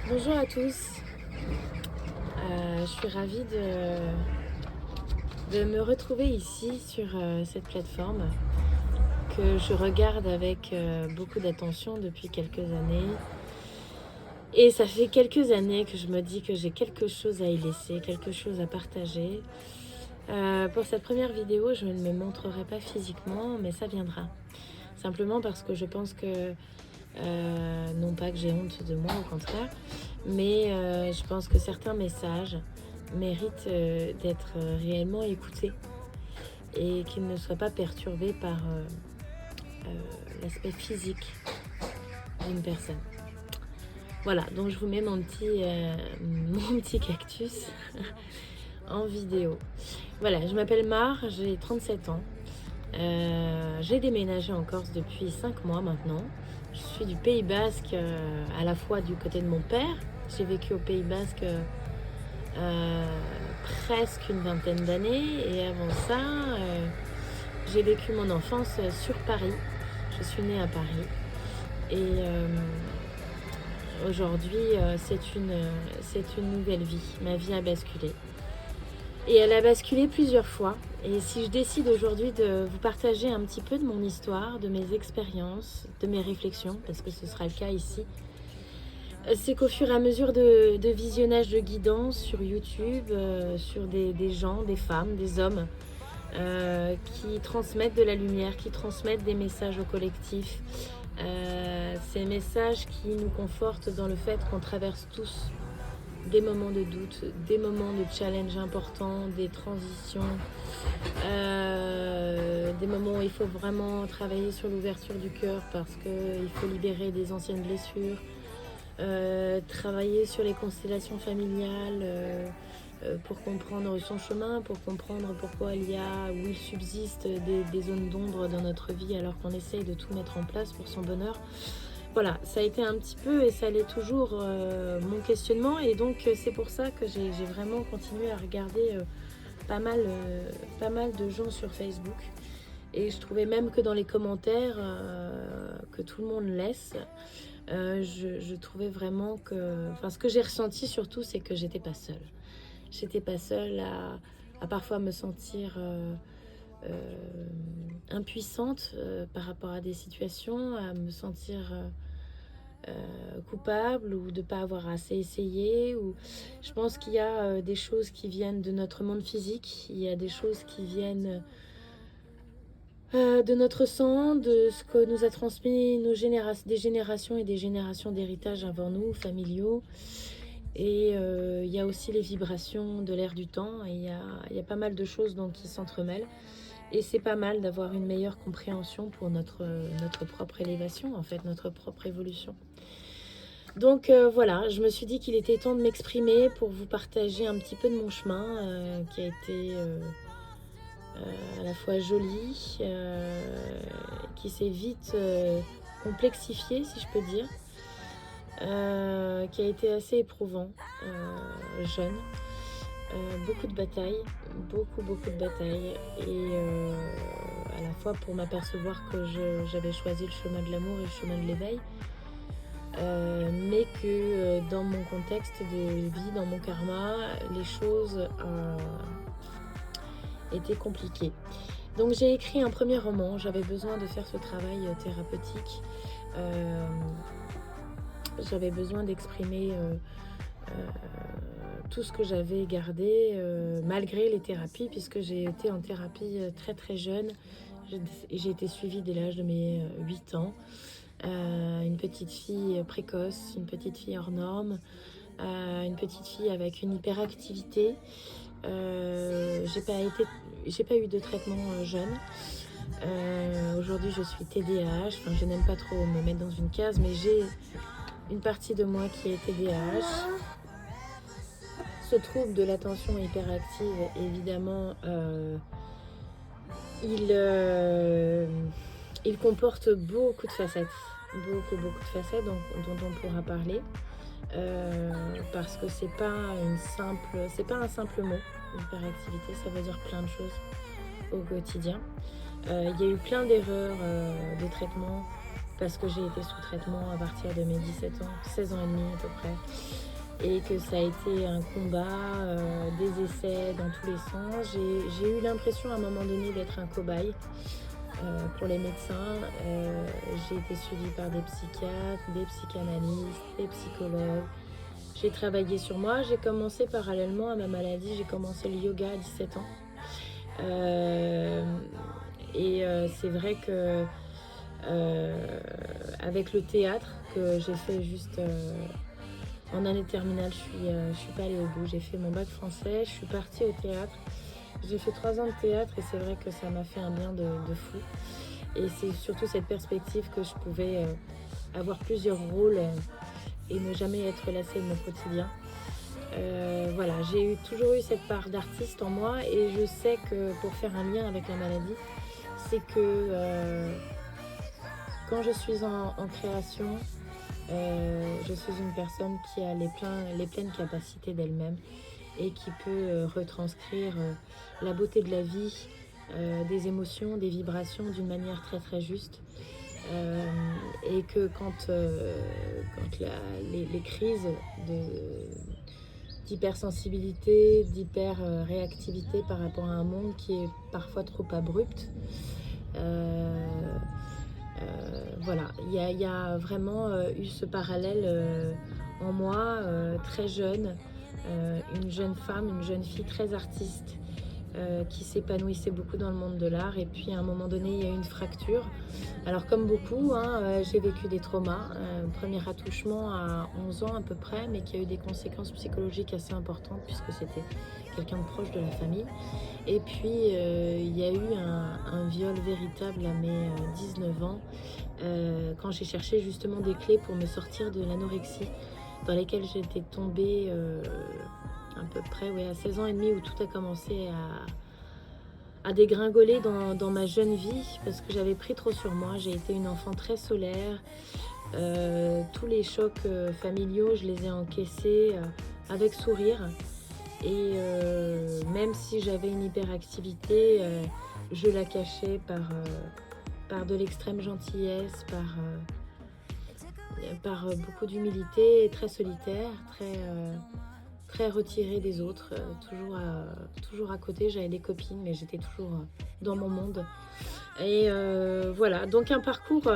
Bonjour à tous, je suis ravie de me retrouver ici sur cette plateforme que je regarde avec beaucoup d'attention depuis quelques années. Et ça fait quelques années que je me dis que j'ai quelque chose à y laisser, quelque chose à partager. Pour cette première vidéo, je ne me montrerai pas physiquement, mais ça viendra. Simplement parce que je pense que, non pas que j'ai honte de moi, au contraire, mais je pense que certains messages méritent d'être réellement écoutés et qu'ils ne soient pas perturbés par l'aspect physique d'une personne. Voilà, donc je vous mets mon petit cactus en vidéo. Voilà, je m'appelle Mar, j'ai 37 ans. J'ai déménagé en Corse depuis 5 mois maintenant. Je suis du Pays Basque, à la fois du côté de mon père. J'ai vécu au Pays Basque presque une vingtaine d'années. Et avant ça, j'ai vécu mon enfance sur Paris. Je suis née à Paris. Et aujourd'hui, c'est une nouvelle vie. Ma vie a basculé. Et elle a basculé plusieurs fois. Et si je décide aujourd'hui de vous partager un petit peu de mon histoire, de mes expériences, de mes réflexions, parce que ce sera le cas ici, c'est qu'au fur et à mesure de visionnage de guidance sur YouTube, sur des gens, des femmes, des hommes, qui transmettent de la lumière, qui transmettent des messages au collectif, ces messages qui nous confortent dans le fait qu'on traverse tous des moments de doute, des moments de challenge importants, des transitions, des moments où il faut vraiment travailler sur l'ouverture du cœur parce qu'il faut libérer des anciennes blessures, travailler sur les constellations familiales pour comprendre son chemin, pour comprendre pourquoi il subsiste des zones d'ombre dans notre vie alors qu'on essaye de tout mettre en place pour son bonheur. Voilà, ça a été un petit peu et ça l'est toujours mon questionnement, et donc c'est pour ça que j'ai vraiment continué à regarder pas mal de gens sur Facebook, et je trouvais même que dans les commentaires que tout le monde laisse, je trouvais vraiment que, enfin, ce que j'ai ressenti surtout, c'est que j'étais pas seule. J'étais pas seule à parfois me sentir impuissante par rapport à des situations, à me sentir coupable ou de ne pas avoir assez essayé. Ou... Je pense qu'il y a des choses qui viennent de notre monde physique, il y a des choses qui viennent de notre sang, de ce que nous a transmis des générations et des générations d'héritages avant nous, familiaux. Et il y a aussi les vibrations de l'air du temps, et il y a pas mal de choses donc, qui s'entremêlent. Et c'est pas mal d'avoir une meilleure compréhension pour notre propre élévation, en fait, notre propre évolution. Donc voilà, je me suis dit qu'il était temps de m'exprimer pour vous partager un petit peu de mon chemin qui a été à la fois joli, qui s'est vite complexifié, si je peux dire, qui a été assez éprouvant, jeune. Beaucoup de batailles, beaucoup de batailles, et à la fois pour m'apercevoir que j'avais choisi le chemin de l'amour et le chemin de l'éveil, mais que dans mon contexte de vie, dans mon karma, les choses étaient compliquées. Donc j'ai écrit un premier roman, j'avais besoin de faire ce travail thérapeutique, j'avais besoin d'exprimer tout ce que j'avais gardé malgré les thérapies, puisque j'ai été en thérapie très jeune. J'ai été suivie dès l'âge de mes 8 ans. Une petite fille précoce, une petite fille hors norme, une petite fille avec une hyperactivité. J'ai pas eu de traitement jeune. Aujourd'hui je suis TDAH, enfin je n'aime pas trop me mettre dans une case, mais j'ai une partie de moi qui est TDAH. Ce trouble de l'attention hyperactive, évidemment, il comporte beaucoup de facettes, beaucoup de facettes dont on pourra parler, parce que c'est pas un simple mot, l'hyperactivité, ça veut dire plein de choses au quotidien. Il y a eu plein d'erreurs de traitement parce que j'ai été sous traitement à partir de mes 17 ans, 16 ans et demi à peu près, et que ça a été un combat, des essais dans tous les sens. J'ai eu l'impression à un moment donné d'être un cobaye pour les médecins. J'ai été suivie par des psychiatres, des psychanalystes, des psychologues. J'ai travaillé sur moi. J'ai commencé parallèlement à ma maladie, j'ai commencé le yoga à 17 ans. C'est vrai que avec le théâtre que j'ai fait juste en année de terminale, je suis pas allée au bout. J'ai fait mon bac français, je suis partie au théâtre. J'ai fait 3 ans de théâtre et c'est vrai que ça m'a fait un bien de fou. Et c'est surtout cette perspective que je pouvais avoir plusieurs rôles et ne jamais être lassée de mon quotidien. Voilà, j'ai toujours eu cette part d'artiste en moi et je sais que pour faire un lien avec la maladie, c'est que quand je suis en création, je suis une personne qui a les pleines capacités d'elle-même et qui peut retranscrire la beauté de la vie, des émotions, des vibrations d'une manière très très juste. Et que quand les crises d'hypersensibilité, d'hyper-réactivité par rapport à un monde qui est parfois trop abrupt, voilà, il y a vraiment eu ce parallèle en moi, très jeune, une jeune femme, une jeune fille très artiste, qui s'épanouissait beaucoup dans le monde de l'art. Et puis à un moment donné, il y a eu une fracture. Alors comme beaucoup, j'ai vécu des traumas. Premier attouchement à 11 ans à peu près, mais qui a eu des conséquences psychologiques assez importantes puisque c'était quelqu'un de proche de la famille. Et puis il y a eu un viol véritable à mes 19 ans, quand j'ai cherché justement des clés pour me sortir de l'anorexie dans lesquelles j'étais tombée à peu près à 16 ans et demi, où tout a commencé à dégringoler dans ma jeune vie parce que j'avais pris trop sur moi. J'ai été une enfant très solaire. Tous les chocs familiaux, je les ai encaissés avec sourire. Et même si j'avais une hyperactivité, je la cachais par de l'extrême gentillesse, par beaucoup d'humilité, et très solitaire, très retirée des autres, toujours à côté. J'avais des copines, mais j'étais toujours dans mon monde. Et voilà, donc un parcours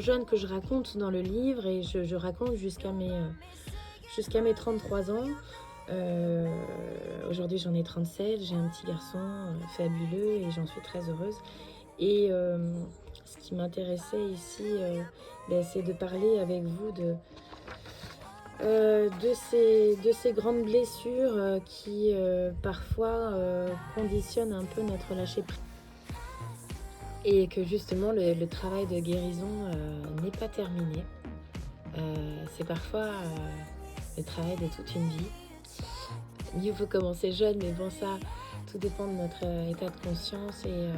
jeune que je raconte dans le livre, et je raconte jusqu'à mes 33 ans. Aujourd'hui j'en ai 37, j'ai un petit garçon fabuleux et j'en suis très heureuse. Et ce qui m'intéressait ici, c'est de parler avec vous de ces grandes blessures qui parfois conditionnent un peu notre lâcher-prise. Et que justement le travail de guérison n'est pas terminé. C'est parfois le travail de toute une vie. Il faut commencer jeune, mais bon, ça, tout dépend de notre état de conscience et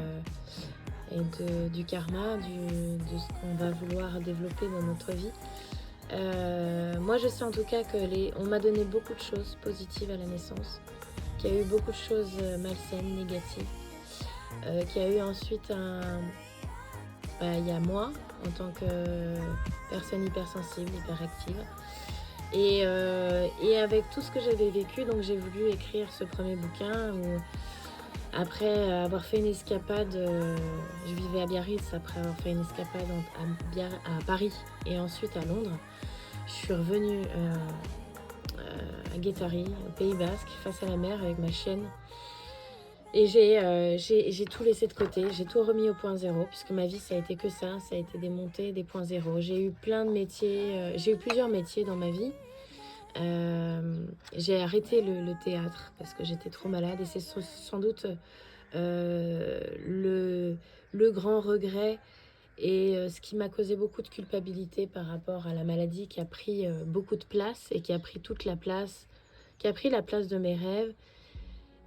du karma, de ce qu'on va vouloir développer dans notre vie. Moi, je sais en tout cas on m'a donné beaucoup de choses positives à la naissance, qu'il y a eu beaucoup de choses malsaines, négatives, qu'il y a eu ensuite il y a moi, en tant que personne hypersensible, hyperactive. Et avec tout ce que j'avais vécu, donc j'ai voulu écrire ce premier bouquin où, après avoir fait une escapade, je vivais à Biarritz, après avoir fait une escapade à Paris et ensuite à Londres, je suis revenue à Guétari, au Pays Basque, face à la mer avec ma chienne. Et j'ai tout laissé de côté, j'ai tout remis au point zéro, puisque ma vie ça a été que ça a été des montées, des points zéro. J'ai eu plein de métiers, j'ai eu plusieurs métiers dans ma vie. J'ai arrêté le théâtre parce que j'étais trop malade, et c'est sans doute le grand regret et ce qui m'a causé beaucoup de culpabilité par rapport à la maladie, qui a pris beaucoup de place et qui a pris toute la place, qui a pris la place de mes rêves.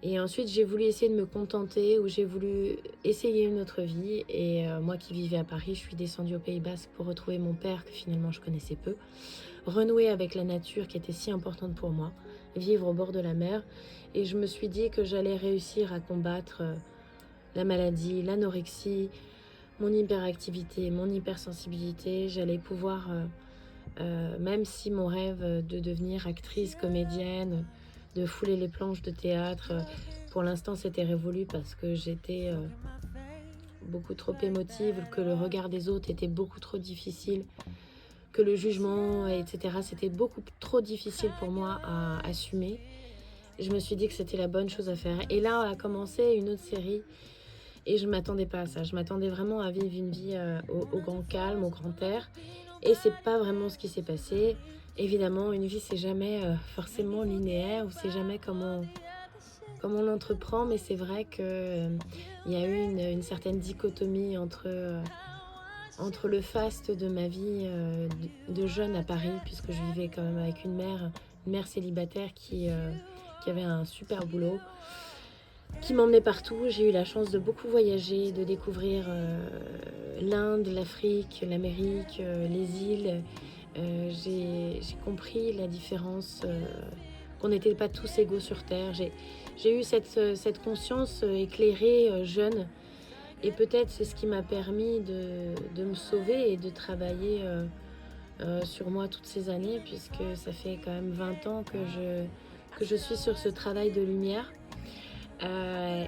Et ensuite, j'ai voulu essayer de me contenter, ou j'ai voulu essayer une autre vie. Et moi qui vivais à Paris, je suis descendue au Pays Basque pour retrouver mon père que finalement je connaissais peu. Renouer avec la nature qui était si importante pour moi. Vivre au bord de la mer. Et je me suis dit que j'allais réussir à combattre la maladie, l'anorexie, mon hyperactivité, mon hypersensibilité. J'allais pouvoir, même si mon rêve de devenir actrice, comédienne, de fouler les planches de théâtre, pour l'instant c'était révolu parce que j'étais beaucoup trop émotive, que le regard des autres était beaucoup trop difficile, que le jugement, etc., c'était beaucoup trop difficile pour moi à assumer. Je me suis dit que c'était la bonne chose à faire. Et là a commencé une autre série et je ne m'attendais pas à ça. Je m'attendais vraiment à vivre une vie au grand calme, au grand air. Et c'est pas vraiment ce qui s'est passé. Évidemment, une vie, c'est jamais forcément linéaire ou c'est jamais comme on l'entreprend, mais c'est vrai qu'il y a eu une certaine dichotomie entre le faste de ma vie de jeune à Paris, puisque je vivais quand même avec une mère célibataire qui avait un super boulot, qui m'emmenait partout. J'ai eu la chance de beaucoup voyager, de découvrir l'Inde, l'Afrique, l'Amérique, les îles. J'ai compris la différence, qu'on n'était pas tous égaux sur Terre. J'ai eu cette conscience éclairée jeune. Et peut-être c'est ce qui m'a permis de me sauver et de travailler sur moi toutes ces années, puisque ça fait quand même 20 ans que je suis sur ce travail de lumière.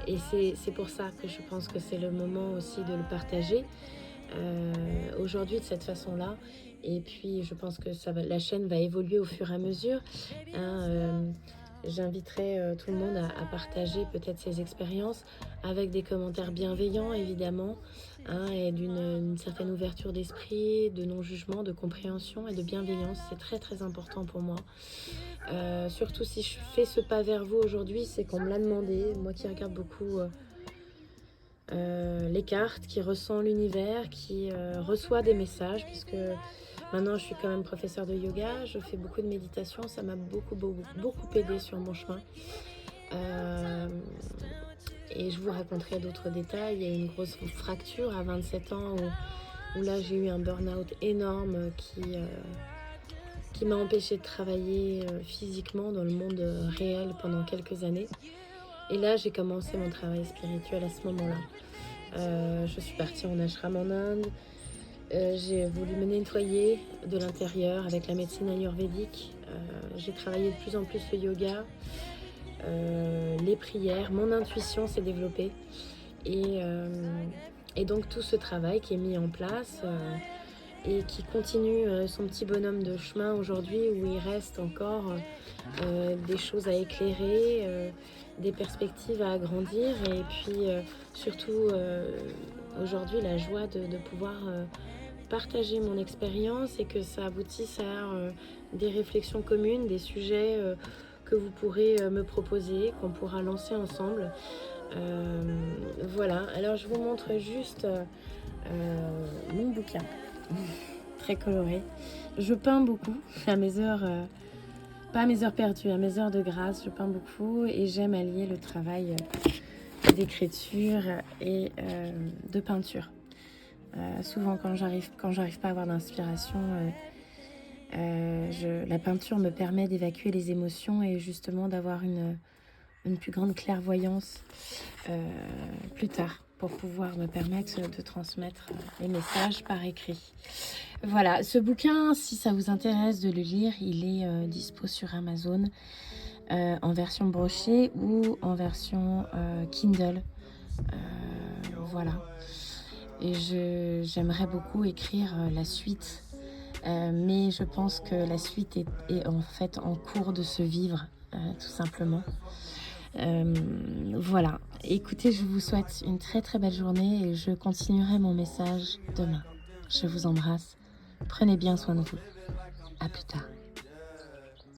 Et c'est pour ça que je pense que c'est le moment aussi de le partager aujourd'hui de cette façon-là. Et puis je pense que la chaîne va évoluer au fur et à mesure. J'inviterai tout le monde à partager peut-être ses expériences avec des commentaires bienveillants évidemment, et d'une certaine ouverture d'esprit, de non-jugement, de compréhension et de bienveillance. C'est très très important pour moi. Surtout si je fais ce pas vers vous aujourd'hui, c'est qu'on me l'a demandé. Moi qui regarde beaucoup les cartes, qui ressent l'univers, qui reçoit des messages, puisque maintenant je suis quand même professeure de yoga, je fais beaucoup de méditation, ça m'a beaucoup aidé sur mon chemin. Et je vous raconterai d'autres détails. Il y a une grosse fracture à 27 ans où là j'ai eu un burn-out énorme qui m'a empêché de travailler physiquement dans le monde réel pendant quelques années. Et là j'ai commencé mon travail spirituel à ce moment-là. Je suis partie en ashram en Inde. J'ai voulu me nettoyer de l'intérieur avec la médecine ayurvédique. J'ai travaillé de plus en plus le yoga, les prières. Mon intuition s'est développée. Et donc tout ce travail qui est mis en place et qui continue son petit bonhomme de chemin aujourd'hui, où il reste encore des choses à éclairer, des perspectives à agrandir, et puis surtout aujourd'hui la joie de pouvoir partager mon expérience et que ça aboutisse à des réflexions communes, des sujets que vous pourrez me proposer, qu'on pourra lancer ensemble. Voilà, alors je vous montre juste mon bouquin, très coloré. Je peins beaucoup à mes heures, pas à mes heures perdues, à mes heures de grâce, je peins beaucoup et j'aime allier le travail d'écriture et de peinture. Souvent quand j'arrive pas à avoir d'inspiration, la peinture me permet d'évacuer les émotions et justement d'avoir une plus grande clairvoyance plus tard, pour pouvoir me permettre de transmettre les messages par écrit. Voilà, ce bouquin, si ça vous intéresse de le lire, il est dispo sur Amazon en version brochée ou en version Kindle. Voilà. Et j'aimerais beaucoup écrire la suite, mais je pense que la suite est en fait en cours de se vivre, tout simplement. Voilà, écoutez, je vous souhaite une très très belle journée et je continuerai mon message demain. Je vous embrasse, prenez bien soin de vous, à plus tard.